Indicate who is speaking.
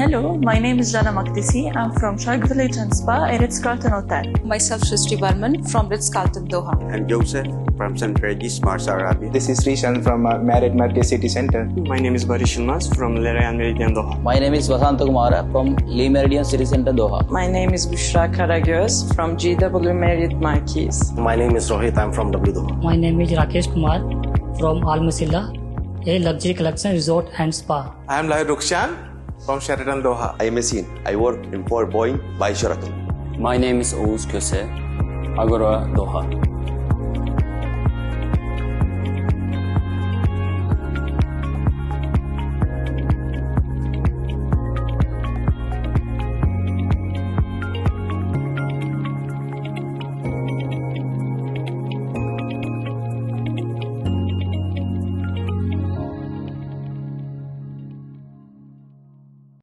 Speaker 1: Hello, my name is Jana Makdisi. I'm from Shark Village and Spa at Ritz-Carlton Hotel.
Speaker 2: Myself, Shrishti Barman from Ritz-Carlton Doha.
Speaker 3: I'm Joseph from St. Regis, Marsa, Arabia.
Speaker 4: This is Rishan from Marriott Master City Center.
Speaker 5: My name is Barish Ilmas from Le Rayan Meridian Doha.
Speaker 6: My name is Vasanta Kumara from Le Meridian City Center Doha.
Speaker 7: My name is Bushra Karagöz from GW Marriott Marquis.
Speaker 8: My name is Rohit. I'm from W Doha.
Speaker 9: My name is Rakesh Kumar from Al Masilla, a luxury collection resort and spa.
Speaker 10: I am Lahir Rukshan from Sheraton Doha.
Speaker 11: I am Yasin. I work in for Boeing by Sheraton.
Speaker 12: My name is Ouz Kose, Agora Doha.